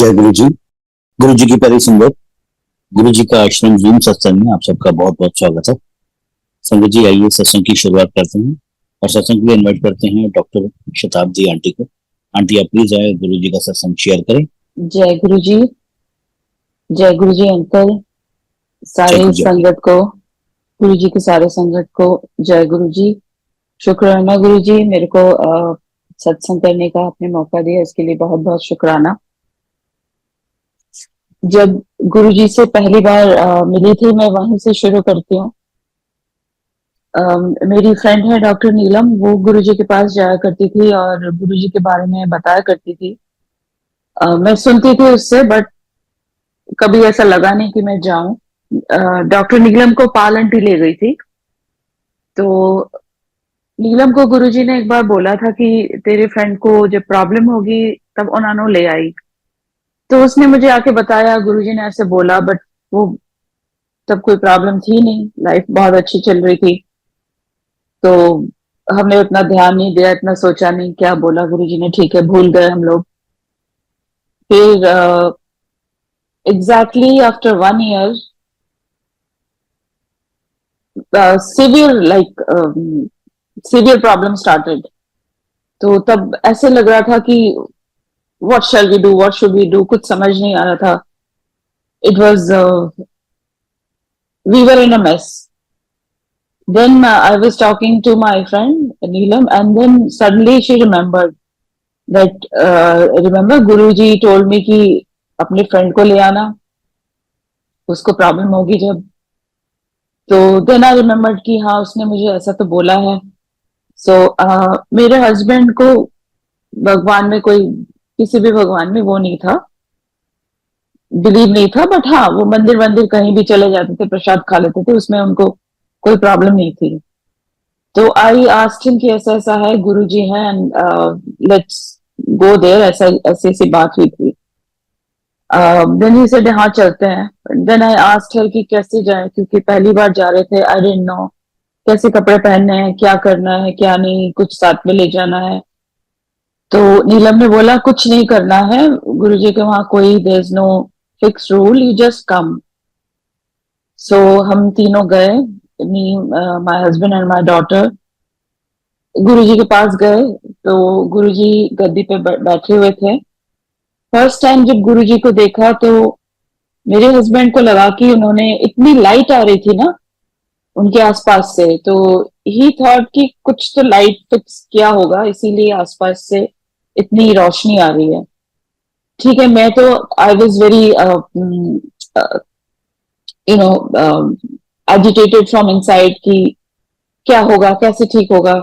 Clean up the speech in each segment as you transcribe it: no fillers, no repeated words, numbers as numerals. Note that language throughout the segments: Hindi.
जय गुरु जी। गुरु जी की प्यारी संगत, गुरु जी का आश्रम जूम सत्संग में आप सबका बहुत बहुत स्वागत है। संगत जी, आइए सत्संग की शुरुआत करते हैं और सत्संग के लिए इनवाइट करते हैं डॉक्टर शताब्दी आंटी को। आंटी, आप प्लीज आए, गुरु जी का सत्संग शेयर करें। जय गुरु जी। जय गुरु जी अंकल, जय सारे गुरु जी। संगत को, गुरु जी के सारे संगत को जय गुरु जी। शुक्राना गुरु जी, मेरे को सत्संग करने का आपने मौका दिया, इसके लिए बहुत बहुत शुक्राना। जब गुरु जी से पहली बार मिली थी, मैं वहीं से शुरू करती हूँ। मेरी फ्रेंड है डॉक्टर नीलम, वो गुरु जी के पास जाया करती थी और गुरु जी के बारे में बताया करती थी। मैं सुनती थी उससे, बट कभी ऐसा लगा नहीं कि मैं जाऊं। डॉक्टर नीलम को पाल आंटी ले गई थी, तो नीलम को गुरुजी ने एक बार बोला था कि तेरे फ्रेंड को जब प्रॉब्लम होगी तब उन्होंने ले आई। तो उसने मुझे आके बताया गुरुजी ने ऐसे बोला, बट वो तब कोई प्रॉब्लम थी नहीं, लाइफ बहुत अच्छी चल रही थी। तो हमने उतना ध्यान नहीं दिया, इतना सोचा नहीं, क्या बोला गुरुजी ने, ठीक है, भूल गए हम लोग। फिर exactly after 1 year severe severe problem started. तो तब ऐसे लग रहा था कि what shall we do, what should we do, कुछ समझ नहीं आ रहा था। It was we were in a mess. Then I was talking to my friend Neelam, and then suddenly she remembered that remember Guruji told me कि अपने फ्रेंड को ले आना, उसको प्रॉब्लम होगी जब। तो देन आई रिमेम्बर्ड कि हाँ, उसने मुझे ऐसा तो बोला है। सो मेरे हस्बैंड को भगवान में कोई, किसी भी भगवान में वो नहीं था, बिलीव नहीं था, बट हाँ, वो मंदिर वंदिर कहीं भी चले जाते थे, प्रसाद खा लेते थे, उसमें उनको कोई प्रॉब्लम नहीं थी। तो आई आस्क्ड हिम कि ऐसा ऐसा है, गुरुजी हैं, एंड लेट्स गो देयर, ऐसा ऐसी ऐसी बात हुई थी। देन ही सेड हाँ चलते हैं। देन आई आस्क्ड हर कि कैसे जाए, क्योंकि पहली बार जा रहे थे, आई डिडंट नो कैसे कपड़े पहनने हैं, क्या करना है क्या नहीं, कुछ साथ में ले जाना है। तो नीलम ने बोला कुछ नहीं करना है, गुरुजी के वहां कोई there is no fix rule, you just come. So हम तीनों गए, me, my husband and my daughter, Guruji के पास गए। तो गुरुजी गद्दी पे बैठे हुए थे। फर्स्ट टाइम जब गुरुजी को देखा तो मेरे हस्बैंड को लगा कि उन्होंने, इतनी लाइट आ रही थी ना उनके आसपास से, तो ही थॉट कि कुछ तो लाइट फिक्स किया होगा, इसीलिए आसपास से इतनी रोशनी आ रही है। ठीक है, मैं तो I was very you know agitated from inside कि क्या होगा, कैसे ठीक होगा।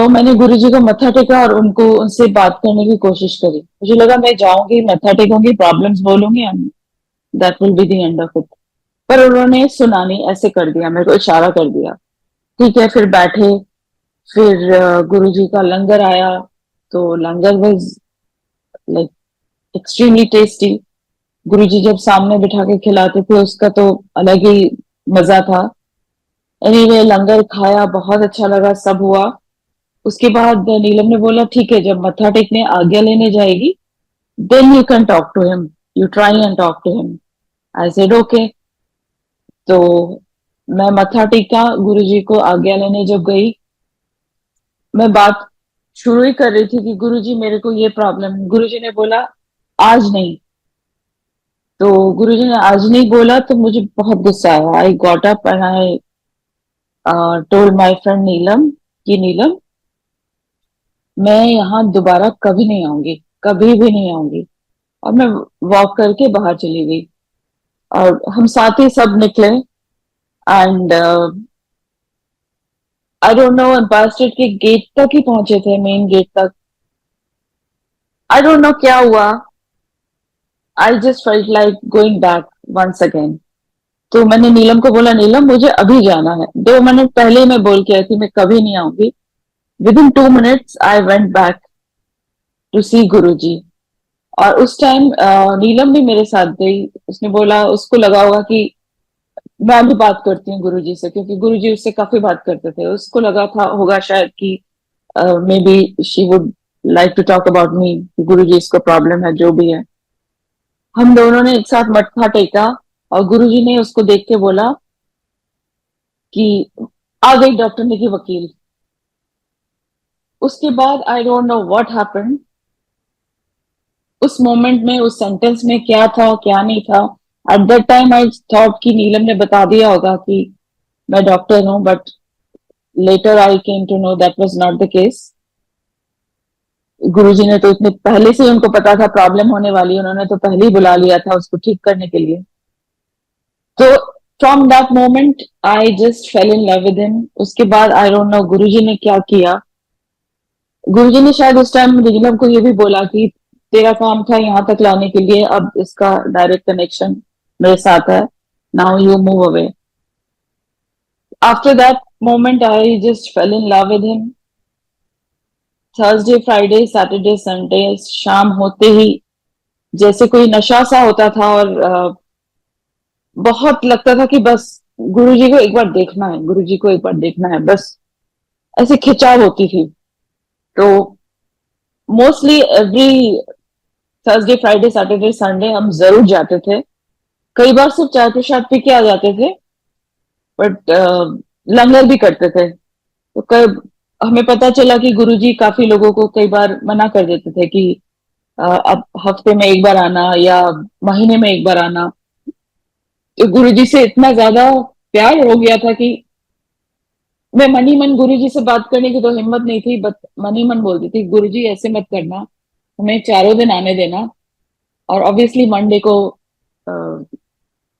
मैंने गुरुजी को मत्था टेका और उनको, उनसे बात करने की कोशिश करी। मुझे लगा मैं जाऊंगी, मत्था टेकूंगी, प्रॉब्लम्स बोलूंगी, and that will be the end of it. पर उन्होंने सुना नहीं, ऐसे कर दिया, मेरे को इशारा कर दिया। ठीक है, फिर बैठे। फिर गुरुजी का लंगर आया, तो लंगर वाज लाइक एक्सट्रीमली टेस्टी। गुरुजी जब सामने बिठा के खिलाते थे, उसका तो अलग ही मजा था। एनीवे, लंगर खाया, बहुत अच्छा लगा, सब हुआ। उसके बाद नीलम ने बोला ठीक है, जब मत्था टेकने आज्ञा लेने जाएगी, then you can talk to him, you try and talk to him. I said okay. तो मैं मत्था टेका, गुरुजी को आज्ञा लेने जब गई, मैं बात शुरू ही कर रही थी कि गुरुजी मेरे को ये प्रॉब्लम, गुरुजी ने बोला आज नहीं। तो गुरुजी ने आज नहीं बोला तो मुझे बहुत गुस्सा आया। I got up and I told my friend Neelam कि नीलम, मैं यहाँ दोबारा कभी नहीं आऊंगी, कभी भी नहीं आऊंगी। और मैं वॉक करके बाहर चली गई और हम साथ ही सब निकले। And I don't know, Empire State के गेट तक ही पहुंचे थे, मेन गेट तक। आई डोंट नो क्या हुआ, I just felt like going back once again. तो मैंने नीलम को बोला, नीलम मुझे अभी जाना है, 2 मिनट पहले ही मैं बोल के आई थी मैं कभी नहीं आऊंगी। Within 2 minutes I went back to see Guruji. और उस टाइम नीलम भी मेरे साथ गई। उसने बोला, उसको लगा होगा कि मैं भी बात करती हूँ गुरुजी से, क्योंकि गुरुजी उससे काफी बात करते थे, उसको लगा था होगा शायद कि maybe she would like to talk about me, Guruji इसको प्रॉब्लम है जो भी है। हम दोनों ने एक साथ मत्था टेका और गुरुजी ने उसको देख के बोला कि आ गई डॉक्टर ने की वकील। उसके बाद आई डोंट नो व्हाट हैपेंड, उस मोमेंट में उस सेंटेंस में क्या था क्या नहीं था। Eight that time I thought कि नीलम ने बता दिया होगा कि मैं डॉक्टर हूं, but later I came to know that was not the case. Guruji ने तो इतने पहले से ही उनको पता था प्रॉब्लम होने वाली, उन्होंने तो पहले ही बुला लिया था उसको ठीक करने के लिए। तो from that moment I just fail in love with him. उसके बाद आई डोंट नो गुरुजी ने क्या किया। गुरुजी ने शायद उस टाइम नीलम को ये भी बोला कि तेरा काम था यहाँ तक लाने के लिए, अब इसका डायरेक्ट कनेक्शन मेरे साथ है, now you move away. After that moment I just fail in love with him. Thursday Friday Saturday Sunday शाम होते ही जैसे कोई नशा सा होता था, और बहुत लगता था कि बस गुरुजी को एक बार देखना है, गुरुजी को एक बार देखना है, बस ऐसी खिंचाव होती थी। तो mostly every Thursday Friday Saturday Sunday हम जरूर जाते थे। कई बार सिर्फ चाय प्रसाद पी के आ जाते थे, बट लंगर भी करते थे। तो कई हमें पता चला कि गुरुजी काफी लोगों को कई बार मना कर देते थे कि अब हफ्ते में एक बार आना या महीने में एक बार आना। तो गुरुजी से इतना ज्यादा प्यार हो गया था कि मैं मनी मन गुरुजी से बात करने की तो हिम्मत नहीं थी, बट मनी मन बोलती थी गुरुजी ऐसे मत करना, हमें चारों दिन आने देना। और ऑब्वियसली मंडे को अ,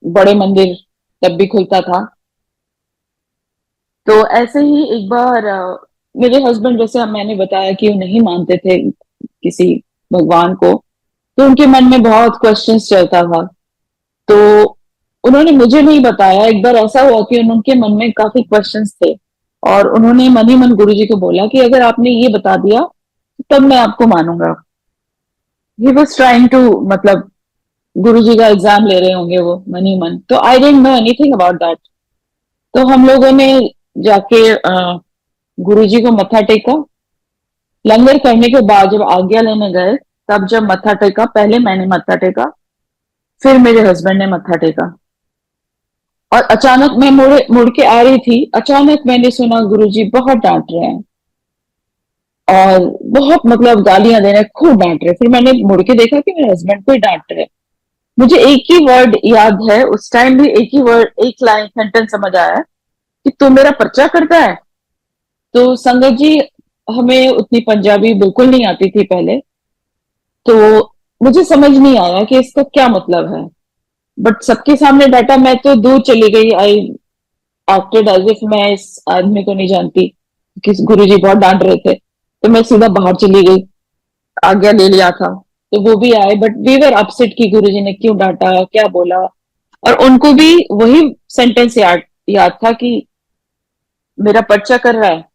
बड़े मंदिर तब भी खुलता था। तो ऐसे ही एक बार मेरे हस्बैंड, जैसे मैंने बताया कि वो नहीं मानते थे किसी भगवान को, तो उनके मन में बहुत क्वेश्चंस चलता था। तो उन्होंने मुझे नहीं बताया। एक बार ऐसा हुआ कि उनके मन में काफी क्वेश्चंस थे, और उन्होंने मन ही मन गुरुजी को बोला कि अगर आपने ये बता दिया तब मैं आपको मानूंगा। ही वॉज ट्राइंग टू, मतलब गुरुजी का एग्जाम ले रहे होंगे वो मन ही मन। तो I didn't know anything about that. तो हम लोगों ने जाके गुरुजी को मत्था टेका। लंगर करने के बाद जब आज्ञा लेने गए, तब जब मत्था टेका, पहले मैंने मत्था टेका, फिर मेरे हस्बैंड ने मत्था टेका। और अचानक मैं मुड़ के आ रही थी, अचानक मैंने सुना गुरुजी बहुत डांट रहे हैं, और बहुत मतलब गालियां दे रहे हैं, खूब डांट रहे हैं। फिर मैंने मुड़ के देखा कि मेरे हस्बैंड को ही डांट रहे हैं। मुझे एक ही वर्ड याद है उस टाइम भी, एक ही वर्ड, एक लाइन सेंटेंस समझ आया कि तू मेरा पर्चा करता है। तो संगत जी, हमें उतनी पंजाबी बिल्कुल नहीं आती थी पहले, तो मुझे समझ नहीं आया कि इसका क्या मतलब है। बट सबके सामने डाटा, मैं तो दूर चली गई। आई एक्टेड एज इफ मैं इस आदमी को नहीं जानती, कि गुरुजी बहुत डांट रहे थे। तो मैं सीधा बाहर चली गई, आज्ञा ले लिया था। तो वो भी आए, बट वी वर अपसेट कि गुरुजी ने क्यों डांटा, क्या बोला। और उनको भी वही सेंटेंस याद था कि मेरा पर्चा कर रहा है।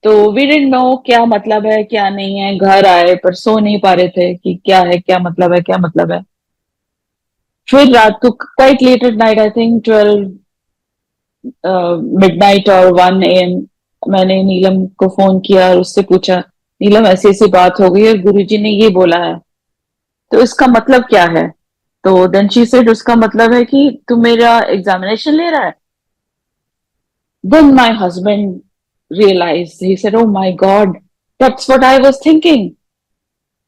तो वी डिडंट नो क्या मतलब है क्या नहीं है। घर आए पर सो नहीं पा रहे थे कि क्या है, क्या मतलब है, क्या मतलब है। फिर रात को quite late at night, I think 12 midnight और 1 AM, मैंने नीलम को फोन किया और उससे पूछा, नीलम ऐसी ऐसी बात हो गई और गुरुजी ने ये बोला है, तो इसका मतलब क्या है। तो देन शी सेड उसका मतलब है कि तू मेरा एग्जामिनेशन ले रहा है। Then my husband realized, he said, oh my god, that's what I was thinking,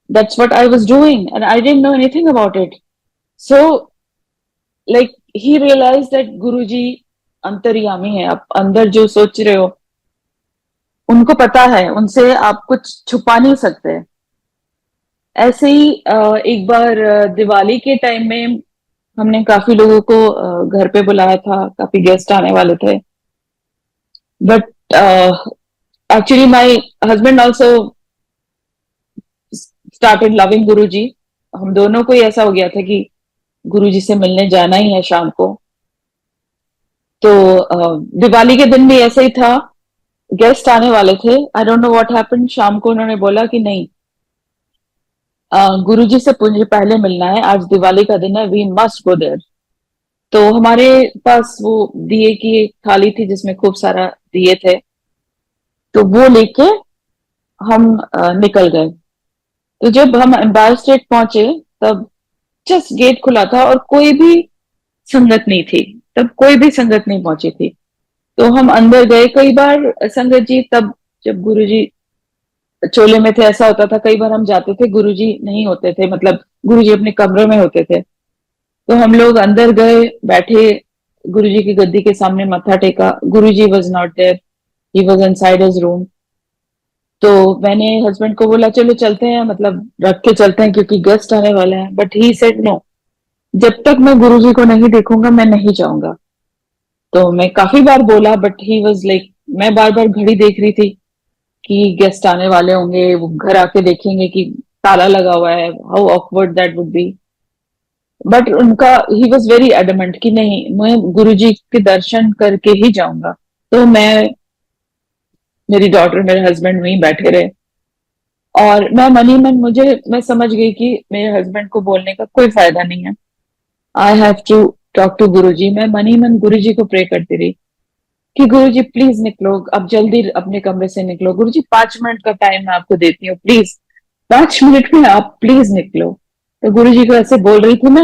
that's what I was doing, and I didn't know anything about it. So like he realized that Guruji अंतर्यामी है, आप अंदर जो सोच रहे हो उनको पता है, उनसे आप कुछ छुपा नहीं सकते। ऐसे ही एक बार दिवाली के टाइम में हमने काफी लोगों को घर पे बुलाया था, काफी गेस्ट आने वाले थे। But actually my husband also started loving Guruji. हम दोनों को ही ऐसा हो गया था कि गुरुजी से मिलने जाना ही है शाम को। तो दिवाली के दिन भी ऐसे ही था, गेस्ट आने वाले थे। आई डोंट नो व्हाट हैपेंड, शाम को उन्होंने बोला कि नहीं, गुरुजी से मुझे पहले मिलना है, आज दिवाली का दिन है, वी मस्ट गो देयर। तो हमारे पास वो दिए की एक थाली थी जिसमें खूब सारा दिए थे, तो वो लेके हम निकल गए। तो जब हम एम्पायर स्टेट पहुंचे, तब जस्ट गेट खुला था और कोई भी संगत नहीं थी। तब कोई भी संगत नहीं पहुंची थी। तो हम अंदर गए। कई बार संगत जी, तब जब गुरुजी चोले में थे, ऐसा होता था कई बार हम जाते थे, गुरुजी नहीं होते थे, मतलब गुरुजी अपने कमरे में होते थे। तो हम लोग अंदर गए, बैठे, गुरुजी की गद्दी के सामने मत्था टेका। Guruji was not there, he was inside his room. तो मैंने हस्बैंड को बोला चलो चलते हैं, मतलब रख के चलते हैं क्योंकि गेस्ट आने वाले हैं। बट ही सेड नो, जब तक मैं गुरुजी को नहीं देखूंगा मैं नहीं जाऊंगा। तो मैं काफी बार बोला, बट ही वॉज लाइक, मैं बार बार घड़ी देख रही थी कि गेस्ट आने वाले होंगे, वो घर आके देखेंगे कि ताला लगा हुआ है, how awkward that would be. But उनका, ही वॉज वेरी एडमेंट कि नहीं, मैं गुरुजी के दर्शन करके ही जाऊंगा। तो मैं, मेरी डॉटर, मेरे हस्बैंड वहीं बैठे रहे। और मैं मनी मन, मैं समझ गई कि मेरे हस्बैंड को बोलने का कोई फायदा नहीं है, I have to talk to Guruji. मैं मनी मन गुरुजी को प्रे करती रही कि गुरुजी प्लीज निकलो, अब जल्दी अपने कमरे से निकलो, गुरुजी 5 मिनट का टाइम मैं आपको देती हूँ, प्लीज 5 मिनट में आप प्लीज निकलो। तो गुरुजी को ऐसे बोल रही थी मैं।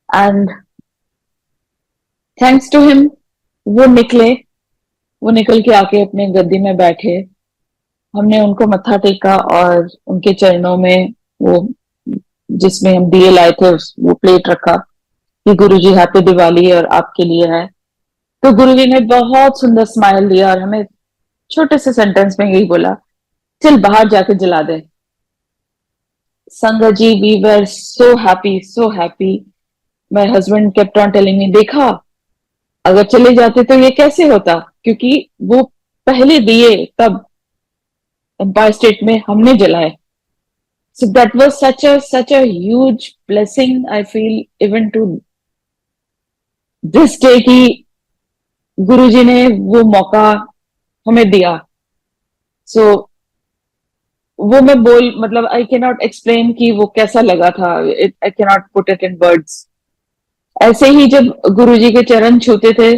एंड थैंक्स टू हिम, वो निकले। वो निकल के आके अपने गद्दी में बैठे। हमने उनको मत्था टेका और उनके चरणों में वो, जिसमें हम दिए लाए थे, वो प्लेट रखा कि गुरुजी हैप्पी दिवाली और आपके लिए है। तो गुरुजी ने बहुत सुंदर स्माइल दिया और हमें छोटे से सेंटेंस में यही बोला, चल बाहर जाके जला दे। Sangat ji, we were so happy, so happy. My husband kept on telling me, देखा, अगर चले जाते तो ये कैसे होता, क्योंकि वो पहले दिए तब एम्पायर स्टेट में हमने जलाए। So that was such a huge blessing, I feel, even to this day, कि गुरुजी ने वो मौका हमें दिया। सो वो मैं बोल, मतलब आई कैन नॉट एक्सप्लेन कि वो कैसा लगा था, आई can not put it in words. ऐसे ही जब गुरुजी के चरण छूते थे,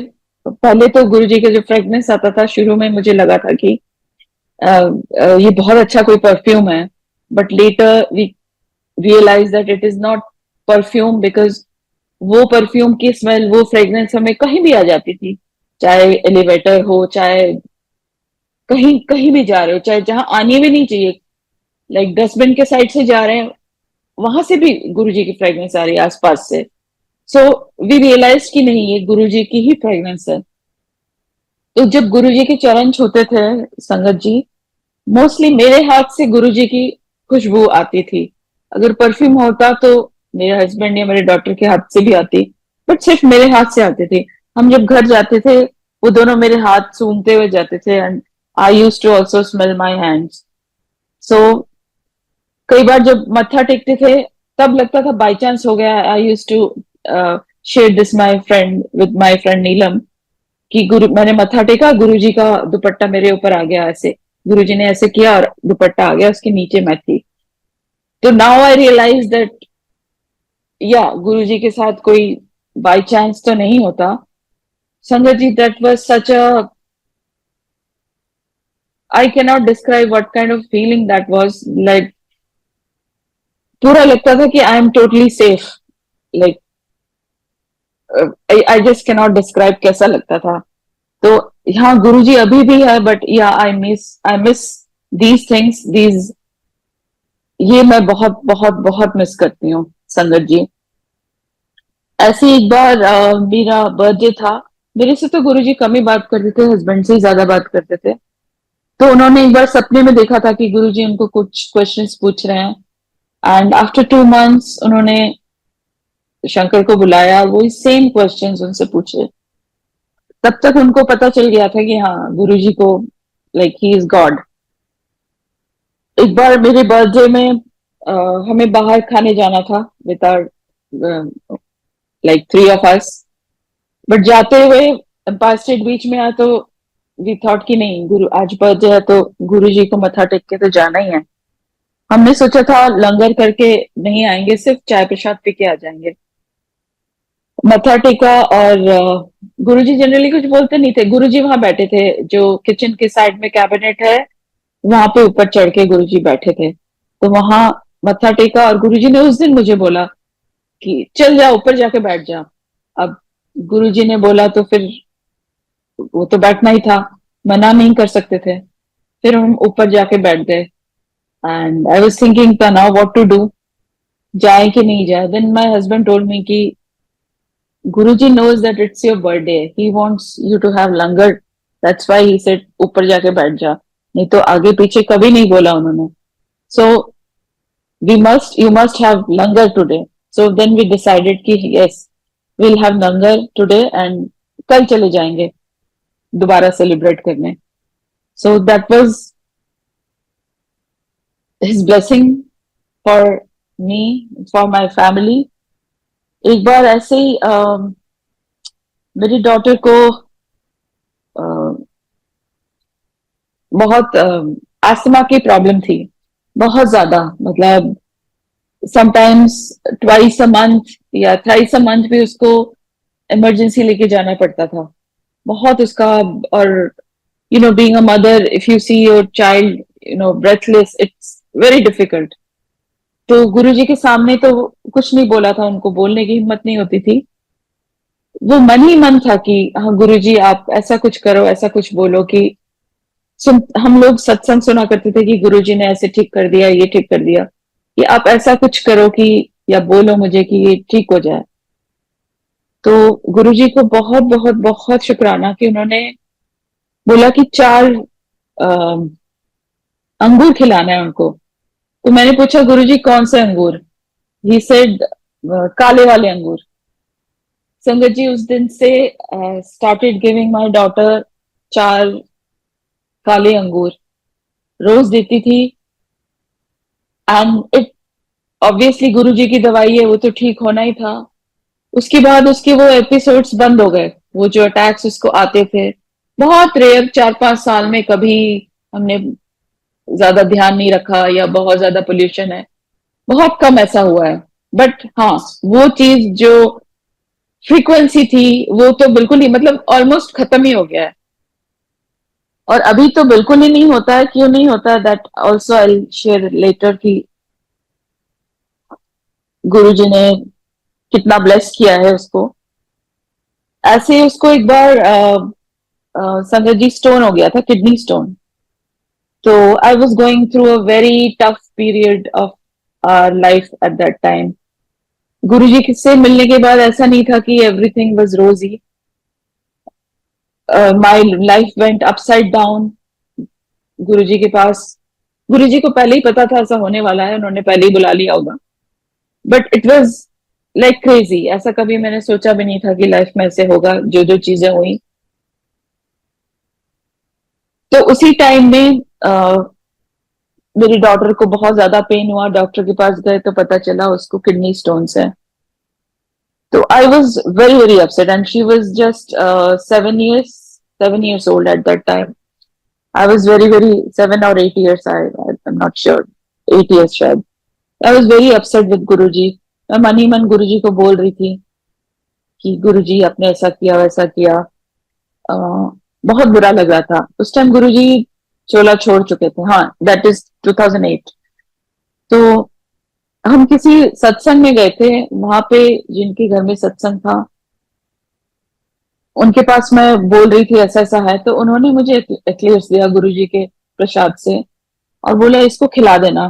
पहले तो गुरुजी का जो फ्रेग्रेंस आता था, शुरू में मुझे लगा था कि ये बहुत अच्छा कोई परफ्यूम है। But later we realise that it is not perfume, because वो परफ्यूम की स्मेल, वो फ्रेग्रेंस हमें कहीं भी आ जाती थी, चाहे एलिवेटर हो, चाहे कहीं कहीं भी जा रहे हो, चाहे जहां आनी भी नहीं चाहिए, लाइक डस्टबिन के साइड से जा रहे हैं, वहां से भी गुरुजी की फ्रेग्रेंस आ रही है आसपास से। सो वी रियलाइज कि नहीं, ये गुरुजी की ही फ्रेग्रेंस है। तो जब गुरुजी के चरण छूते थे संगत जी, मोस्टली मेरे हाथ से गुरुजी की खुशबू आती थी। अगर परफ्यूम होता तो मेरे हस्बैंड या मेरे डॉक्टर के हाथ से भी आती, बट सिर्फ मेरे हाथ से आती थी। हम जब घर जाते थे, वो दोनों मेरे हाथ सूंघते हुए जाते थे, and I used to also smell my hands. So कई बार जब मत्था टेकते थे, तब लगता था बाई चांस हो गया। I used to share this my friend with my friend Neelam, कि गुरु, मैंने मत्था टेका, गुरुजी का दुपट्टा मेरे ऊपर आ गया ऐसे, गुरुजी ने ऐसे किया और दुपट्टा आ गया, उसके नीचे मैं थी। तो नाउ आई रियलाइज दैट, या गुरुजी के साथ कोई बाई चांस तो नहीं होता। Sangat ji, that was such a, I can not describe what kind of feeling that was, like पूरा लगता था कि I am totally safe, like I just can not describe कैसा लगता था। तो हाँ, गुरुजी अभी भी है, but yeah I miss these things, these, ये मैं बहुत बहुत बहुत मिस करती हूँ संगत जी। ऐसे एक बार मेरा बर्थडे था। मेरे से तो गुरुजी कम ही बात करते थे, हस्बैंड से ही ज्यादा बात करते थे। तो उन्होंने एक बार सपने में देखा था कि गुरुजी उनको कुछ क्वेश्चंस पूछ रहे हैं, एंड आफ्टर 2 मंथ्स उन्होंने शंकर को बुलाया, वो सेम क्वेश्चंस उनसे पूछे। तब तक उनको पता चल गया था कि हाँ, गुरुजी को, लाइक ही इज गॉड। एक बार मेरे बर्थडे में हमें बाहर खाने जाना था with our, like 3 of us। But जाते हुए एम्पायर स्टेट बीच में आया, तो वी थॉट कि नहीं, गुरु आज बर्थडे है तो गुरु जी को मत्था टेक के तो जाना ही है। हमने सोचा था लंगर करके नहीं आएंगे, सिर्फ चाय प्रसाद पी के आ जाएंगे। मत्था टेका और गुरुजी जनरली कुछ बोलते नहीं थे। गुरुजी वहां बैठे थे, जो किचन के साइड में कैबिनेट है, वहां पे ऊपर चढ़ के गुरुजी बैठे थे, तो वहां मत्था टेका और गुरुजी ने उस दिन मुझे बोला कि चल जा ऊपर जाके बैठ जा। अब गुरुजी ने बोला तो फिर वो तो बैठना ही था, मना नहीं कर सकते थे। फिर हम ऊपर जाके बैठ गए एंड आई वाज थिंकिंग था नाउ व्हाट टू डू, जाए कि नहीं जाए। Then my husband told me कि Guruji knows that it's your birthday, he wants you to have langar, that's why he said ऊपर जाके बैठ जा, नहीं तो आगे पीछे कभी नहीं बोला उन्होंने। सो we must you must have langar today. So then we decided कि yes, we'll have langar today and कल चले जाएंगे दोबारा सेलिब्रेट करने। So that was his blessing for me, for my family. एक बार ऐसे ही मेरी डॉटर को बहुत अस्थमा की प्रॉब्लम थी, बहुत ज्यादा, मतलब समटाइम्स ट्वाइस अ मंथ या थ्राइस अ मंथ भी उसको इमरजेंसी लेके जाना पड़ता था, बहुत उसका। और you know, being a mother, if you see your child, you know, breathless, it's very difficult. तो गुरुजी के सामने तो कुछ नहीं बोला था, उनको बोलने की हिम्मत नहीं होती थी। वो मन ही मन था कि हाँ गुरुजी आप ऐसा कुछ करो, ऐसा कुछ बोलो कि हम लोग सत्संग सुना करते थे कि गुरुजी ने ऐसे ठीक कर दिया, ये ठीक कर दिया, कि आप ऐसा कुछ करो कि या बोलो मुझे कि ये ठीक हो जाए। तो गुरुजी को बहुत बहुत बहुत शुक्राना कि उन्होंने बोला कि 4 अंगूर खिलाना है उनको। तो मैंने पूछा गुरुजी कौन से अंगूर? ही सेड काले वाले अंगूर। संगत जी उस दिन से स्टार्टेड गिविंग माय डॉटर 4 काले अंगूर रोज देती थी। एंड इट ऑब्वियसली गुरुजी की दवाई है, वो तो ठीक होना ही था। उसके बाद उसके वो एपिसोड्स बंद हो गए, वो जो अटैक्स उसको आते थे बहुत रेयर, 4-5 साल में कभी। हमने ज्यादा ध्यान नहीं रखा या बहुत ज्यादा पोल्यूशन है, बहुत कम ऐसा हुआ है। बट हाँ, वो चीज जो फ्रीक्वेंसी थी वो तो बिल्कुल ही, मतलब ऑलमोस्ट खत्म ही हो गया है। और अभी तो बिल्कुल ही नहीं होता है, क्यों नहीं होता है that also I share later की गुरुजी ने कितना ब्लेस किया है उसको। ऐसे ही उसको एक बार संगत जी स्टोन हो गया था, किडनी स्टोन। तो I was going through a very tough period of life at that time. Guruji से मिलने के बाद ऐसा नहीं था कि everything was rosy, my life went upside down. Guruji के पास, गुरुजी को पहले ही पता था ऐसा होने वाला है, उन्होंने पहले ही बुला लिया होगा। But it was like crazy, ऐसा कभी मैंने सोचा भी नहीं था कि लाइफ में ऐसे होगा, जो जो चीजें हुई। तो उसी टाइम में मेरी डॉटर को बहुत ज्यादा पेन हुआ, डॉक्टर के पास गए तो पता चला उसको किडनी स्टोन्स है। तो I was very very upset and she was just 7 years old at that time. I was very, very 7 or 8 years. I'm not sure. 8 years शायद। I was very upset with गुरुजी। मैं मन ही मन गुरुजी को बोल रही थी कि गुरुजी आपने ऐसा किया वैसा किया। बहुत बुरा लग रहा था उस टाइम। गुरुजी चोला छोड़ चुके थे, हाँ, दैट इज 2008। तो हम किसी सत्संग में गए थे, वहां पे जिनके घर में सत्संग था उनके पास मैं बोल रही थी ऐसा ऐसा है, तो उन्होंने मुझे एक्लेयर्स दिया गुरुजी के प्रसाद से और बोला इसको खिला देना।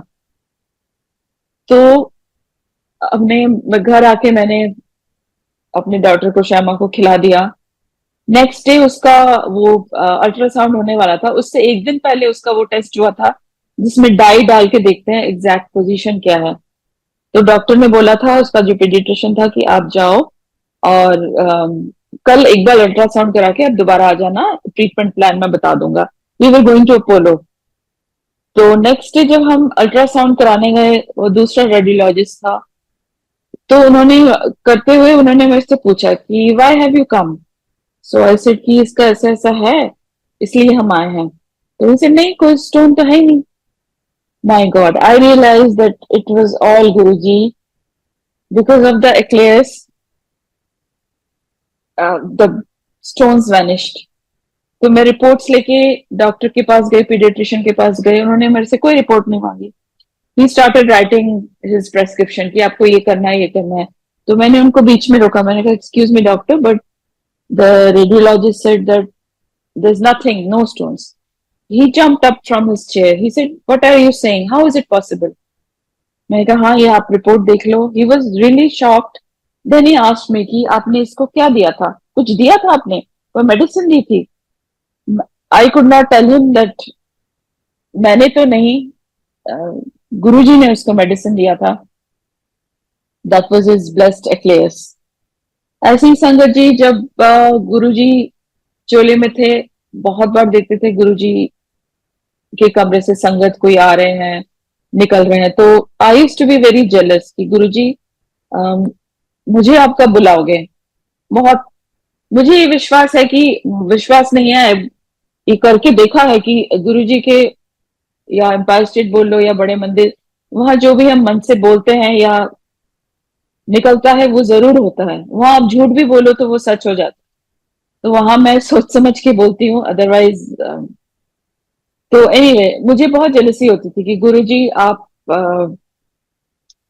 तो हमने घर आके मैंने अपनी डॉटर को, श्यामा को खिला दिया। नेक्स्ट डे उसका वो अल्ट्रासाउंड होने वाला था, उससे एक दिन पहले उसका वो टेस्ट हुआ था जिसमें डाई डाल के देखते हैं एग्जैक्ट पोजीशन क्या है। तो डॉक्टर ने बोला था, उसका जो पीडियाट्रिशियन था, कि आप जाओ और कल एक बार अल्ट्रासाउंड करा के आप दोबारा आ जाना, ट्रीटमेंट प्लान में बता दूंगा। We were going to Apollo. तो नेक्स्ट डे जब हम अल्ट्रासाउंड कराने गए, वो दूसरा रेडियोलॉजिस्ट था, तो उन्होंने करते हुए उन्होंने मेरे से पूछा कि why have you come? So I said कि इसका ऐसा ऐसा है, इसलिए हम आए हैं। तो उनसे नहीं, कोई स्टोन तो है ही नहीं। My God, I realise that it was all Guruji. Because of the eclairs, the stones vanished. तो मैं रिपोर्ट्स लेके डॉक्टर के पास गई, पीडियाट्रिशियन के पास गए, उन्होंने मेरे से कोई रिपोर्ट नहीं मांगी. He started writing his prescription कि आपको ये करना है, ये करना है. तो मैंने उनको बीच में रोका, मैंने कहा excuse me doctor, but the radiologist said that there is nothing, no stones. He jumped up from his chair. He said, "What are you saying? How is it possible?" मैंने कहा हाँ, ये आप रिपोर्ट देख लो. He was really shocked. Then he asked me कि आपने इसको क्या दिया था, कुछ दिया था आपने, कोई मेडिसिन दी थी. I could not tell him that मैंने तो नहीं, गुरुजी ने उसको मेडिसिन दिया था. That was his blessed eclairus. ऐसी ही संगत जी, जब गुरुजी चोले में थे, बहुत बार देखते थे गुरुजी के कमरे से संगत कोई आ रहे हैं, निकल रहे हैं. तो I used to be very jealous कि गुरुजी मुझे आप कब बुलाओगे. बहुत, मुझे ये विश्वास है कि, विश्वास नहीं है, ये करके देखा है कि गुरुजी के, या एम्पायर स्टेट बोल लो या बड़े मंदिर, वहां जो भी हम मन से बोलते हैं या निकलता है वो जरूर होता है. वहां आप झूठ भी बोलो तो वो सच हो जाता है. तो वहां मैं सोच समझ के बोलती हूँ, अदरवाइज. तो एनीवे, मुझे बहुत जेलसी होती थी कि गुरुजी आप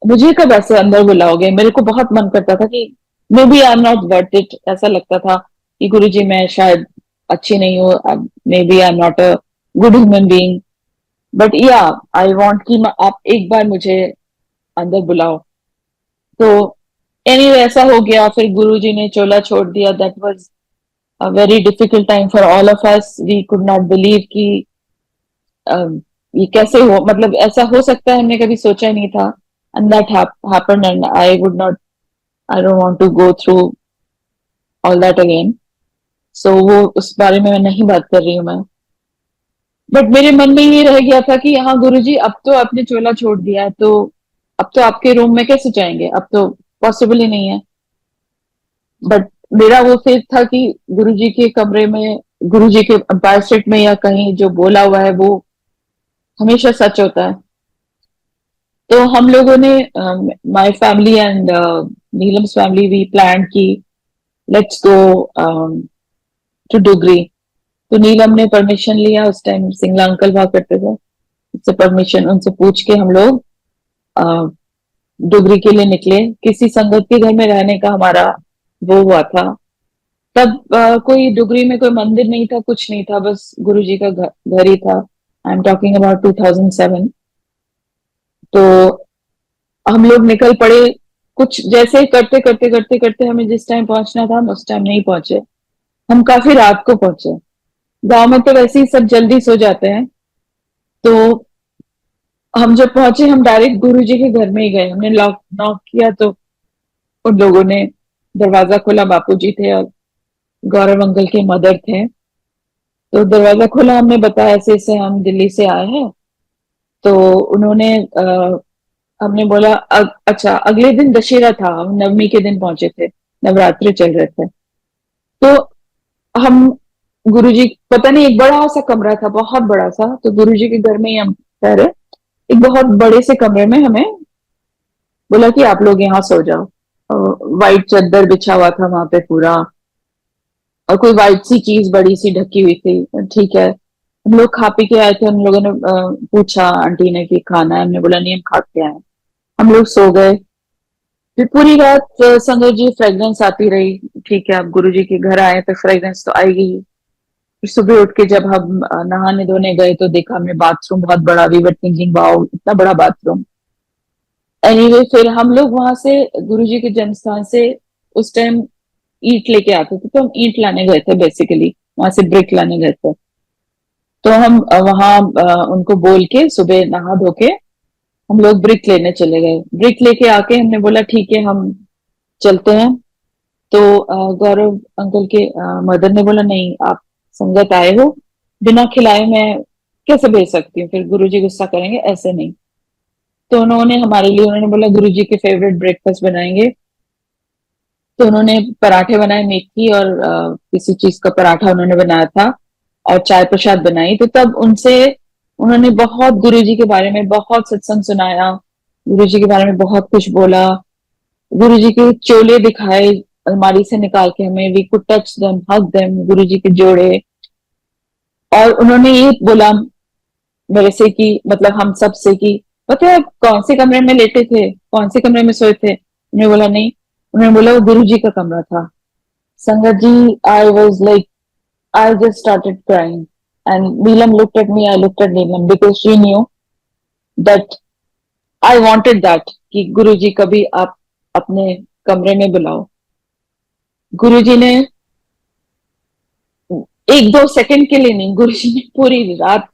मुझे कब ऐसे अंदर बुलाओगे. मेरे को बहुत मन करता था कि maybe I am not worth it. ऐसा लगता था कि गुरुजी मैं शायद अच्छी नहीं हूँ, maybe I am not a good human being. But yeah, I want कि आप एक बार मुझे अंदर बुलाओ. तो एनीवे ऐसा हो गया. फिर गुरुजी ने चोला छोड़ दिया. That was a very difficult time for all of us. We could not believe कि ये कैसे हो, मतलब ऐसा हो सकता है, हमने कभी सोचा ही नहीं था. And that happened, and I would not, I don't want to go through all that again. So वो, उस बारे में मैं नहीं बात कर रही हूँ मैं. बट मेरे मन में ये रह गया था कि हाँ गुरुजी, अब तो आपने चोला छोड़ दिया है, तो अब तो आपके रूम में कैसे जाएंगे, अब तो पॉसिबल ही नहीं है. बट मेरा वो फेथ था कि गुरुजी के कमरे में, गुरुजी के एम्पायर स्टेट में या कहीं जो बोला हुआ है वो हमेशा सच होता है. तो हम लोगों ने, my family and Neelam's family, we plan की लेट्स गो टू डुगरी. तो नीलम ने परमिशन लिया. उस टाइम सिंगला अंकल हुआ करते थे, उससे परमिशन, उनसे पूछ के हम लोग डुगरी के लिए निकले. किसी संगत के घर में रहने का हमारा वो हुआ था. तब कोई डुगरी में कोई मंदिर नहीं था, कुछ नहीं था, बस गुरुजी का घर ही था. I am talking about 2007. तो हम लोग निकल पड़े. कुछ जैसे करते करते करते करते हमें जिस टाइम पहुंचना था हम उस टाइम नहीं पहुंचे. हम काफी रात को पहुंचे. गांव में तो वैसे ही सब जल्दी सो जाते हैं. तो हम जब पहुंचे, हम डायरेक्ट गुरुजी के घर में ही गए. हमने लॉक नॉक किया तो उन लोगों ने दरवाजा खोला. बापूजी थे और गौरव अंकल के मदर थे. तो दरवाजा खोला, हमने बताया ऐसे ऐसे हम दिल्ली से आए हैं. तो उन्होंने हमने बोला अच्छा, अगले दिन दशहरा था, हम नवमी के दिन पहुंचे थे, नवरात्रि चल रहे थे. तो हम, गुरुजी, पता नहीं, एक बड़ा सा कमरा था, बहुत बड़ा सा. तो गुरुजी के घर में ही हम ठहरे. एक बहुत बड़े से कमरे में हमें बोला कि आप लोग यहाँ सो जाओ. वाइट चादर बिछा हुआ था वहां पे पूरा, और कोई वाइट सी चीज बड़ी सी ढकी हुई थी. ठीक है, हम लोग खा पी के आए थे. हम लोगों ने पूछा आंटी ने कि खाना है, हमने बोला नहीं हम खा के आए. हम लोग सो गए. फिर पूरी रात संगत जी फ्रेग्रेंस आती रही. ठीक है, अब गुरुजी के घर आए तो फ्रेग्रेंस तो आएगी ही. फिर सुबह उठ के जब हम नहाने धोने गए तो देखा हमने बाथरूम बहुत बड़ा. वी वर थिंकिंग वाओ, इतना बड़ा बाथरूम. एनीवे, फिर हम लोग वहां से, गुरुजी के जन्म स्थान से उस टाइम ईंट लेके आते थे, तो हम ईंट लाने गए थे बेसिकली. वहां से ब्रिक लाने गए थे. तो हम वहां उनको बोल के सुबह नहा धो के हम लोग ब्रिक लेने चले गए. ब्रिक लेके आके हमने बोला ठीक है हम चलते हैं. तो गौरव अंकल के मदर ने बोला नहीं, आप संगत आए हो, बिना खिलाए मैं कैसे भेज सकती हूँ, फिर गुरुजी गुस्सा करेंगे, ऐसे नहीं. तो उन्होंने हमारे लिए, उन्होंने बोला गुरुजी के फेवरेट ब्रेकफास्ट बनाएंगे. तो उन्होंने पराठे बनाए, मेथी और किसी चीज का पराठा उन्होंने बनाया था, और चाय प्रसाद बनाई. तो तब उनसे, उन्होंने बहुत गुरुजी के बारे में बहुत सत्संग सुनाया, गुरुजी के बारे में बहुत कुछ बोला. गुरुजी के चोले दिखाए अलमारी से निकाल के हमें. We could touch them, hug them, Guruji के जोड़े. और उन्होंने ये बोला मेरे से कि मतलब हम सब से कि पता है आप कौन से कमरे में लेटे थे, कौन से कमरे में सोए थे? उन्होंने बोला नहीं। उन्होंने बोला वो गुरु जी का कमरा था। Sangat ji, I was like, I just started crying. And Neelam looked at me, I looked at Neelam because she knew that I wanted that कि गुरुजी कभी आप अपने कमरे में बुलाओ। गुरुजी ने 1-2 सेकंड के लिए नहीं, गुरुजी ने पूरी रात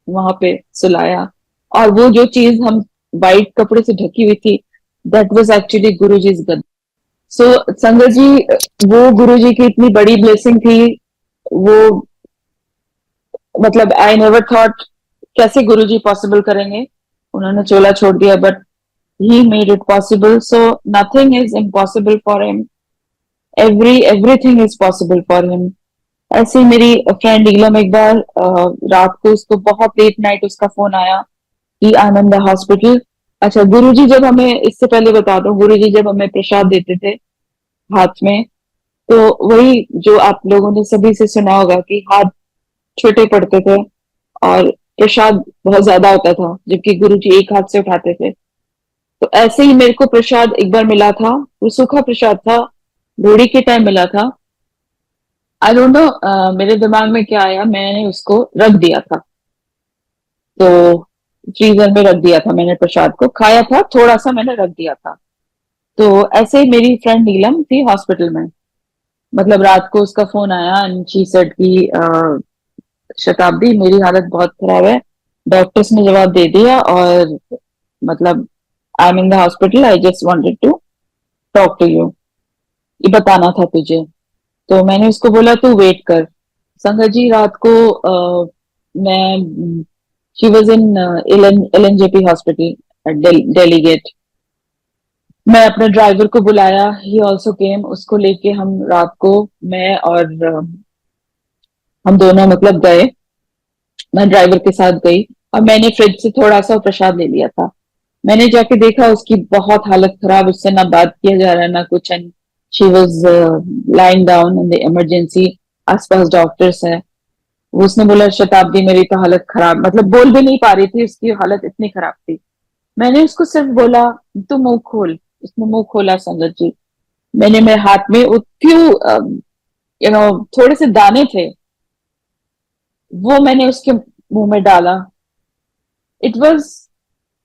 वहां पे सुलाया। और वो जो चीज हम वाइट कपड़े से ढकी हुई थी, दैट वाज एक्चुअली गुरुजी's गद्दा। सो संगत जी, वो गुरुजी की इतनी बड़ी ब्लेसिंग थी। वो मतलब आई नेवर थॉट कैसे गुरुजी पॉसिबल करेंगे। उन्होंने चोला छोड़ दिया, but he made it possible. So nothing is impossible for him, everything is possible for him. ऐसे ही मेरी फ्रेंड नीलम एक बार रात को उसको बहुत लेट नाइट उसका फोन आया कि I am in the hospital. अच्छा, गुरुजी जब हमें, इससे पहले बता दो, गुरुजी जब हमें प्रसाद देते थे हाथ में, तो वही जो आप लोगों ने सभी से सुना होगा कि हाथ छोटे पड़ते थे और प्रसाद बहुत ज्यादा होता था, जबकि गुरुजी एक हाथ से उठाते थे। तो ऐसे ही मेरे को प्रसाद एक बार मिला था। वो सूखा प्रसाद था, लोहड़ी के टाइम मिला था। आई डोंट नो मेरे दिमाग में क्या आया, मैंने उसको रख दिया था। तो फ्रीजर में रख दिया था मैंने, प्रसाद को खाया था, थोड़ा सा मैंने रख दिया था। तो ऐसे ही मेरी फ्रेंड नीलम थी हॉस्पिटल में। मतलब रात को उसका फोन आया एंड शी सेड कि शताब्दी मेरी हालत बहुत खराब है, डॉक्टर्स ने जवाब दे दिया और मतलब I am in the hospital, I just wanted to talk to you, ये बताना था तुझे। तो मैंने उसको बोला तू वेट कर। संगत जी रात को मैं, she was in LNJP hospital Delhi gate. मैं अपने ड्राइवर को बुलाया, ही ऑल्सो केम। उसको लेके हम रात को, मैं और हम दोनों मतलब गए। मैं ड्राइवर के साथ गई और मैंने फ्रिज से थोड़ा सा प्रसाद ले लिया था। मैंने जाके देखा उसकी बहुत हालत खराब, उससे ना बात किया जा रहा है ना कुछ। And she was lying down in the emergency, आसपास डॉक्टर्स है। वो उसने बोला शताब्दी मेरी तो हालत खराब, मतलब बोल भी नहीं पा रही थी, उसकी हालत इतनी खराब थी। मैंने उसको सिर्फ बोला तू मुंह खोल। उसने मुंह खोला संगत जी। मैंने मेरे हाथ में वो फ्यू थोड़े से दाने थे, वो मैंने उसके मुंह में डाला। इट वॉज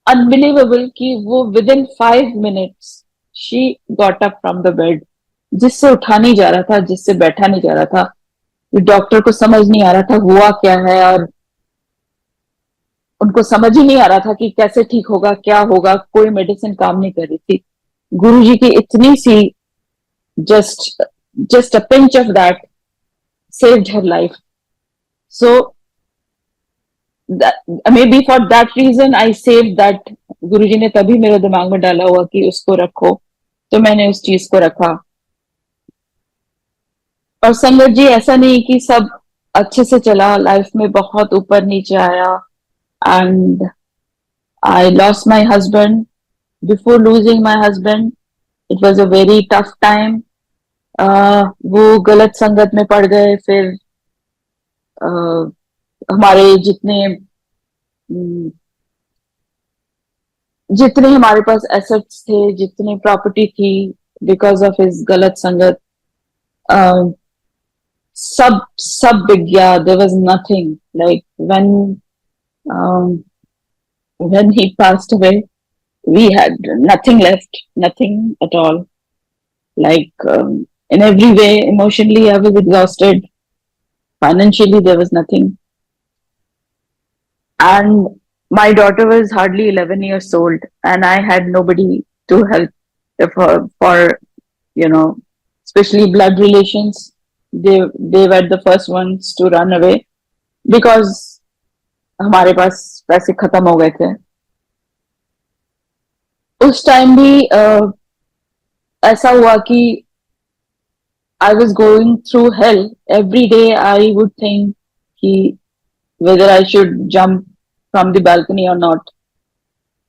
अनबिलीवेबल कि वो with in 5 minutes she got up from the bed. जिससे उठा नहीं जा रहा था, जिससे बैठा नहीं जा रहा था। डॉक्टर को समझ नहीं आ रहा था हुआ क्या है, और उनको समझ ही नहीं आ रहा था कि कैसे ठीक होगा, क्या होगा। कोई मेडिसिन काम नहीं कर रही थी। गुरुजी की इतनी सी, just just a pinch of that saved her life. So maybe for that reason I saved that. गुरुजी ने तभी मेरे दिमाग में डाला हुआ कि उसको रखो, तो मैंने उस चीज को रखा। और संगत जी ऐसा नहीं कि सब अच्छे से चला, लाइफ में बहुत ऊपर नीचे आया। And I lost my husband. Before losing my husband it was a very tough time. वो गलत संगत में पड़ गए। फिर uh, हमारे जितने हमारे पास एसेट्स थे, जितनी प्रॉपर्टी थी, बिकॉज ऑफ हिज गलत संगत, uh, सब सब बिक गया। There was nothing like um, when he passed away we had nothing left, nothing at all. Like in every way, emotionally I was exhausted, financially there was nothing. And my daughter was hardly 11 years old and I had nobody to help for you know, especially blood relations. They were the first ones to run away because हमारे पास पैसे खत्म हो गए थे। उस टाइम भी ऐसा हुआ कि I was going through hell. Every day I would think कि whether I should jump from the balcony or not.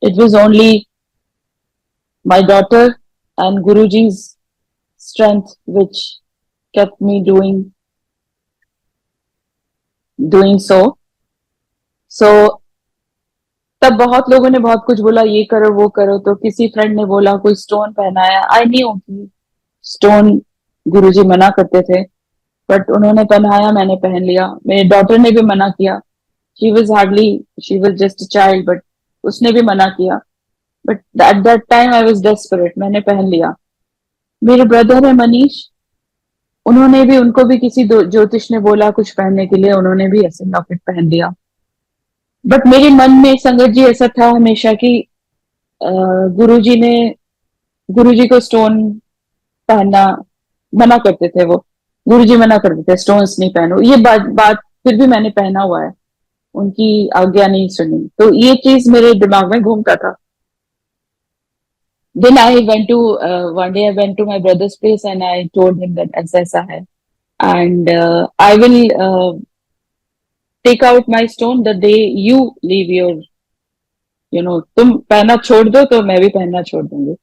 It was only my daughter and Guruji's strength which kept me doing. doing so तब बहुत लोगों ने बहुत कुछ बोला, ये करो वो करो। तो किसी फ्रेंड ने बोला कोई स्टोन पहनाया। आई न्यू कि स्टोन गुरुजी मना करते थे, बट उन्होंने पहनाया, मैंने पहन लिया। मेरे डॉटर ने भी मना किया। She was just a child, but उसने भी मना किया। But at that time I was desperate, मैंने पहन लिया। मेरे ब्रदर है मनीष, उन्होंने भी, उनको भी किसी ज्योतिष ने बोला कुछ पहनने के लिए, उन्होंने भी ऐसे लॉकेट पहन लिया। बट मेरे मन में संगत जी ऐसा था हमेशा कि गुरुजी ने, गुरुजी को स्टोन पहनना मना करते थे वो। गुरुजी मना करते थे स्टोन्स नहीं पहनो, ये बात फिर भी मैंने पहना हुआ है, उनकी आज्ञा नहीं सुनी। तो ये चीज मेरे दिमाग में घूमता था। Then I went to one day I went to my brother's place and I told him that ऐसा ऐसा है, and I will take out my stone the day you leave your, तुम पहनना छोड़ दो तो मैं भी पहनना छोड़ दूंगी।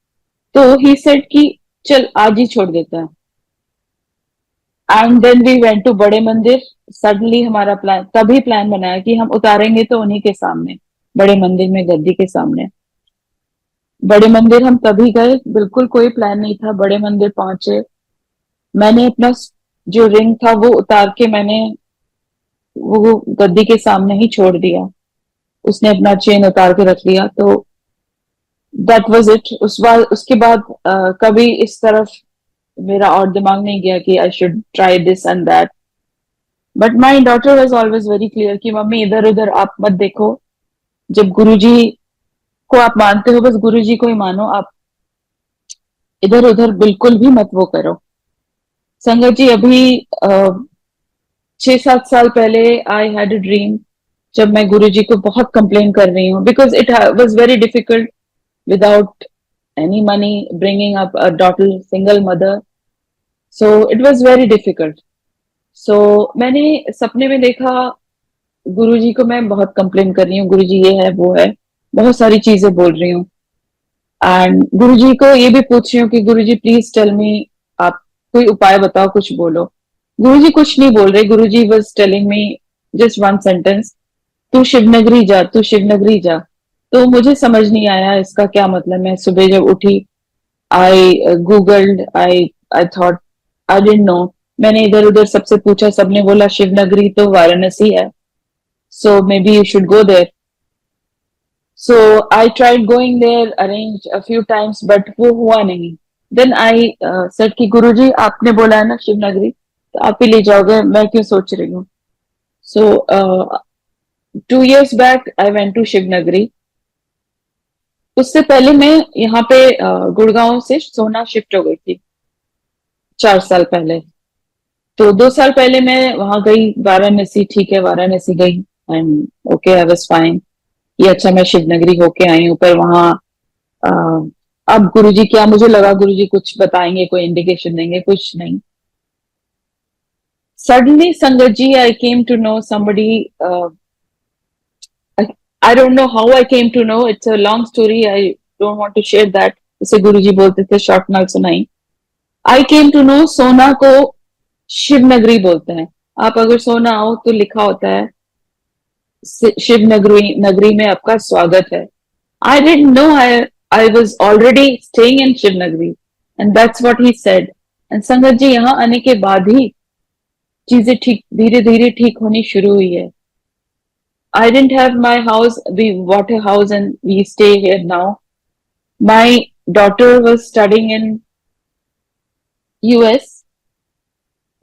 तो ही सेड कि चल आज ही छोड़ देता है। And then we went to बड़े मंदिर। सडनली हमारा प्लान, तभी प्लान बनाया कि हम उतारेंगे तो उन्हीं के सामने, बड़े मंदिर में गद्दी के सामने। बड़े मंदिर हम तभी गए, बिल्कुल कोई प्लान नहीं था। बड़े मंदिर पहुंचे, मैंने अपना जो रिंग था वो उतार के मैंने वो गद्दी के सामने ही छोड़ दिया। उसने अपना चेन उतार के रख लिया। तो दैट वाज इट। उसके बाद कभी इस तरफ मेरा और दिमाग नहीं गया कि I should try this and that. But my daughter was always very clear कि मम्मी इधर उधर आप मत देखो, जब गुरुजी को आप मानते हो बस गुरुजी को ही मानो, आप इधर उधर बिल्कुल भी मत वो करो। संगत जी अभी 6-7 साल पहले आई हैड अ ड्रीम, जब मैं गुरुजी को बहुत कंप्लेन कर रही हूँ because it was very difficult without any money bringing up a daughter, single mother, so it was very difficult. So मैंने सपने में देखा गुरुजी को मैं बहुत कंप्लेन कर रही हूँ, गुरुजी ये है वो है, बहुत सारी चीजें बोल रही हूँ। एंड गुरुजी को ये भी पूछ रही हूँ कि गुरुजी प्लीज टेल मी, आप कोई उपाय बताओ, कुछ बोलो। गुरुजी कुछ नहीं बोल रहे। Guruji was telling me just one sentence, तू शिवनगरी जा, तू शिवनगरी जा। तो मुझे समझ नहीं आया इसका क्या मतलब। मैं सुबह जब उठी, I googled, I thought, I didn't no. मैंने इधर उधर सबसे पूछा, सबने बोला शिवनगरी तो वाराणसी है, so maybe you should go there. So I tried going there, arrange a few times, but वो हुआ नहीं। देन आई सेड कि गुरुजी आपने बोला है ना शिवनगरी, तो आप ही ले जाओगे, मैं क्यों सोच रही हूँ। So 2 years back I went to Shivnagari. उससे पहले मैं यहाँ पे गुड़गांव से सोना शिफ्ट हो गई थी 4 साल पहले। तो 2 साल पहले मैं वहां गई वाराणसी, ठीक है वाराणसी गई, and okay I was fine. ये अच्छा मैं शिवनगरी होके आई हूँ, पर वहाँ अब गुरुजी क्या, मुझे लगा गुरुजी कुछ बताएंगे, कोई इंडिकेशन देंगे, कुछ नहीं। Suddenly sangat ji I came to know somebody, I don't know how I came to know. It's a long story. I don't want to share that. इसे गुरुजी बोलते थे, शॉर्ट में सुनाई। आई केम टू नो सोना को शिवनगरी बोलते हैं। आप अगर सोना आओ तो लिखा होता है शिव नगरी, नगरी में आपका स्वागत है। I didn't know, I was already staying in Shiv Nagari, and that's what he said. And sangat ji यहाँ आने के बाद ही चीजें ठीक, धीरे धीरे ठीक होनी शुरू हुई है। I didn't have my house. We bought a house and we stay here now. My daughter was studying in US.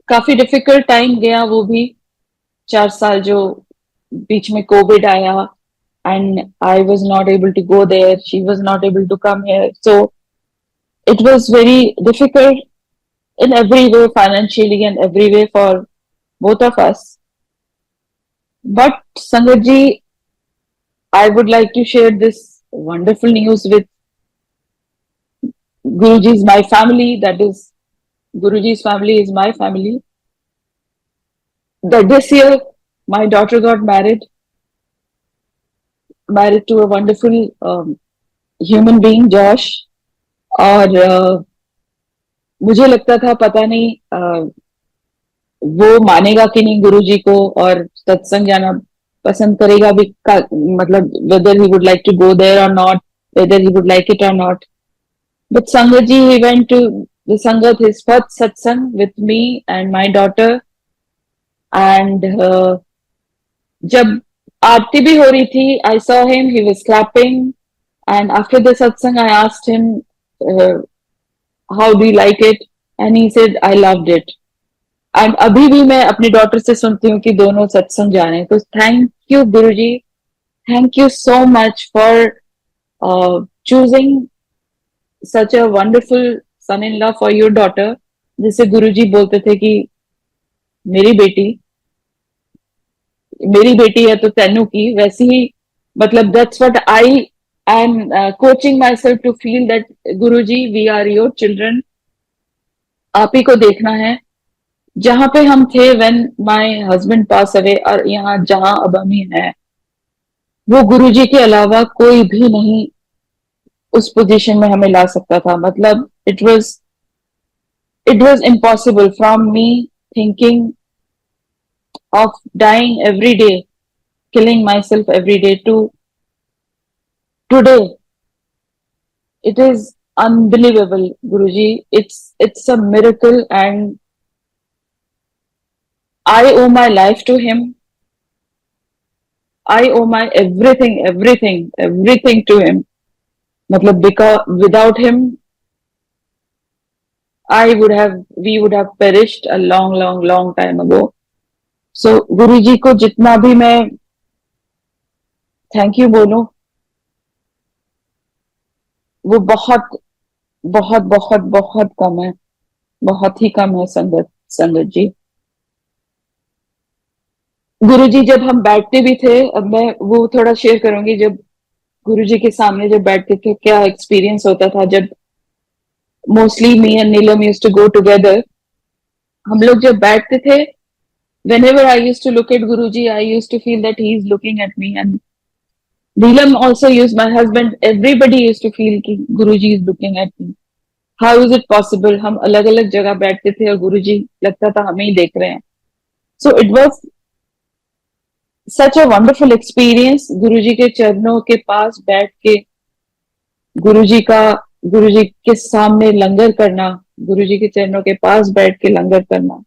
काफी डिफिकल्ट टाइम गया वो भी, 4 साल जो बीच में कोविड आया, and I was not able to go there. She was not able to come here. So it was very difficult in every way, financially and every way for both of us. But Sangatji, I would like to share this wonderful news with Guruji is my family, that is, Guruji's family is my family. That this year, my daughter got married to a wonderful human being, Josh. और मुझे लगता था पता नहीं वो मानेगा कि नहीं गुरुजी को और सत्संग जाना पसंद करेगा भी मतलब whether he would like to go there or not, whether he would like it or not. But Sangat ji, he went to the Sangat, his first satsang with me and my daughter. And जब आरती भी हो रही थी, I saw him, he was clapping. And after the satsang, I asked him, uh, how do you like it? And he said, I loved it. And अभी भी मैं अपनी डॉटर से सुनती हूँ कि दोनों सत्संग जा रहे हैं. तो thank you Guru ji, thank you so much for choosing such a wonderful son in law for your daughter. जिसे गुरु जी बोलते थे कि मेरी बेटी मेरी बेटी है तो तेनू की, वैसी ही मतलब that's what I am coaching myself to feel that Guru ji we are your children. आप ही को देखना है. जहां पे हम थे when my husband pass away और यहाँ जहां अब हम हैं, वो गुरुजी के अलावा कोई भी नहीं उस पोजीशन में हमें ला सकता था. मतलब it was impossible from me thinking of dying every day, killing myself every day, to today. It is unbelievable, Guruji. It's a miracle, and I owe my life to him. I owe my everything to him. मतलब because without him, we would have perished a long time ago. So गुरुजी को जितना भी मैं थैंक यू बोलूं, वो बहुत बहुत बहुत बहुत कम है, बहुत ही कम है. संगत संगत जी, गुरुजी जब हम बैठते भी थे, अब मैं वो थोड़ा शेयर करूंगी. जब गुरुजी के सामने जब बैठते थे, क्या एक्सपीरियंस होता था. जब mostly me and Neelam used to go together, हम लोग जब बैठते थे, whenever I used to look at Guruji, I used to feel that he is looking at me, and Neelam also used, my husband, everybody used to feel कि Guruji is looking at me. How is it possible? हम अलग अलग जगह बैठते थे और गुरुजी लगता था हमें ही देख रहे हैं. So it was such a wonderful experience. गुरुजी के चरणों के पास बैठ के गुरुजी के सामने लंगर करना, गुरुजी के चरणों के पास बैठ के लंगर करना.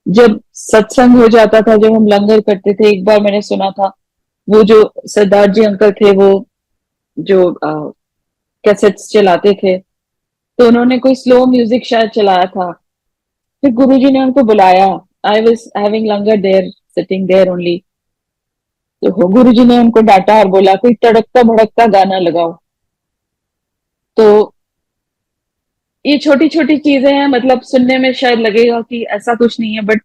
जब सत्संग हो जाता था, जब हम लंगर करते थे, एक बार मैंने सुना था, वो जो सरदार जी अंकल थे, वो जो कैसेट्स चलाते थे, तो उन्होंने कोई स्लो म्यूजिक शायद चलाया था. फिर गुरुजी ने उनको बुलाया. I was having langar there, sitting there only. तो गुरुजी ने उनको डांटा और बोला कोई तड़कता भड़कता गाना लगाओ. तो ये छोटी छोटी चीजें हैं, मतलब सुनने में शायद लगेगा कि ऐसा कुछ नहीं है, but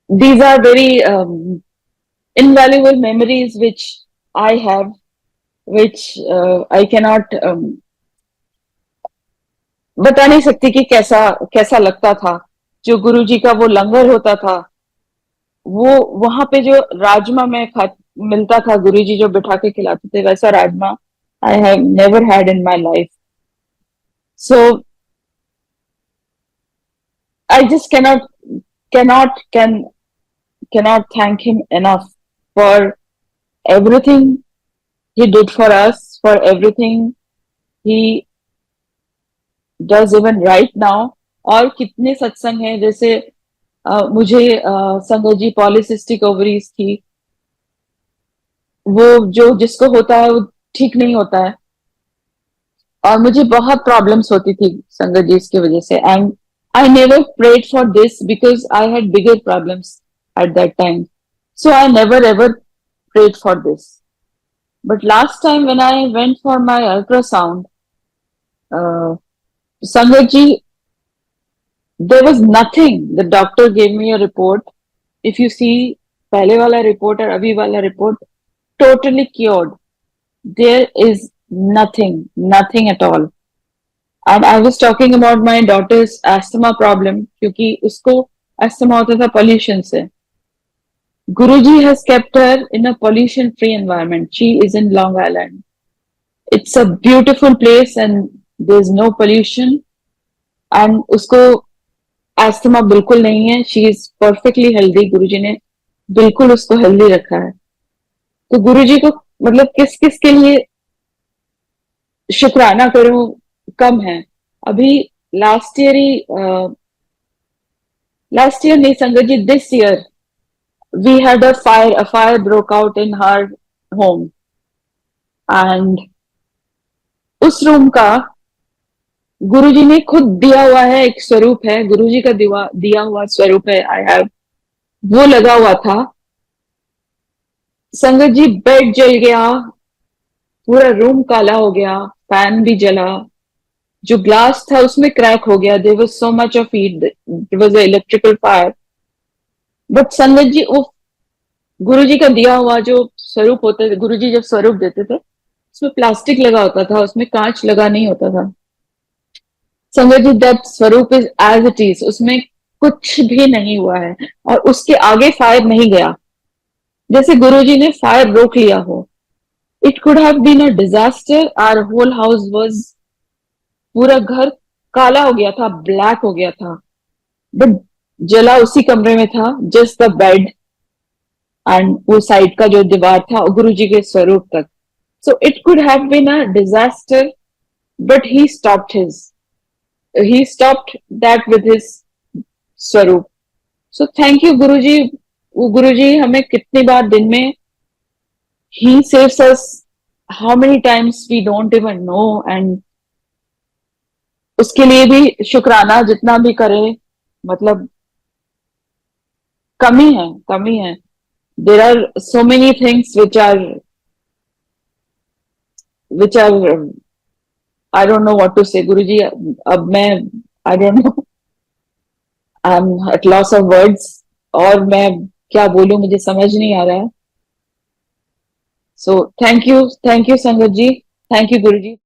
these are very invaluable memories which I have, which I cannot बता नहीं सकती कि कैसा कैसा लगता था. जो गुरुजी का वो लंगर होता था, वो वहां पे जो राजमा में मिलता था, गुरुजी जो बिठा के खिलाते थे, वैसा rajma I have never had in my life. So I just cannot can cannot thank him enough for everything he did for us, for everything he does even right now. और कितने सत्संग हैं, जैसे मुझे संगत जी पॉलिसिस्टिक ओवरीज थी, वो जो जिसको होता है वो ठीक नहीं होता है, और मुझे बहुत प्रॉब्लम्स होती थी संगत जी इसकी वजह से. And I never prayed for this because I had bigger problems at that time. So I never ever prayed for this. But last time when I went for my ultrasound, Sangat ji, there was nothing. The doctor gave me a report. If you see पहले वाला report और अभी वाला report, totally cured. There is nothing at all. And I was talking about my daughter's asthma problem, क्योंकि उसको asthma होता था pollution से. Guruji has kept her in a pollution-free environment. She is in Long Island. It's a beautiful place and there's no pollution. And उसको एस्थमा बिल्कुल नहीं है, शी इज परफेक्टली हेल्दी, गुरुजी ने बिल्कुल उसको हेल्दी रखा है। तो गुरुजी को मतलब किस किस के लिए शुक्राना करूं कम है। अभी लास्ट ईयर ही लास्ट ईयर नहीं sangat ji, this year we had a fire broke out in her home, and उस रूम का गुरुजी ने खुद दिया हुआ है, एक स्वरूप है, गुरुजी का दिया हुआ स्वरूप है, आई हैव, वो लगा हुआ था। संगत जी बेड जल गया, पूरा रूम काला हो गया, फैन भी जला, जो ग्लास था उसमें क्रैक हो गया, there was so much of heat, there was a electrical fire. But sangat ji वो गुरुजी का दिया हुआ जो स्वरूप होते थे, गुरुजी जब स्वरूप देते थे उसमें प्लास्टिक लगा होता था, उसमें कांच लगा नहीं होता था। संगत जी दैट स्वरूप इज एज इट इज, उसमें कुछ भी नहीं हुआ है, और उसके आगे फायर नहीं गया, जैसे गुरुजी ने फायर रोक लिया हो। It could have been a disaster, our whole house was, पूरा घर काला हो गया था, ब्लैक हो गया था, बट जला उसी कमरे में था, जस्ट द बेड एंड वो साइड का जो दीवार था गुरुजी के स्वरूप तक। So it could have been a disaster, but he stopped that with his स्वरूप। So thank you Guruji. वो गुरुजी हमें कितनी बार दिन में, he saves us how many times we don't even know, and उसके लिए भी शुक्राना जितना भी करे, मतलब कमी है, कमी है। There are so many things which are I don't know what to say Guruji. अब मैं I don't know, I am at loss of words, और मैं क्या बोलूं मुझे समझ नहीं आ रहा है। सो थैंक यू संगत जी, थैंक यू गुरुजी।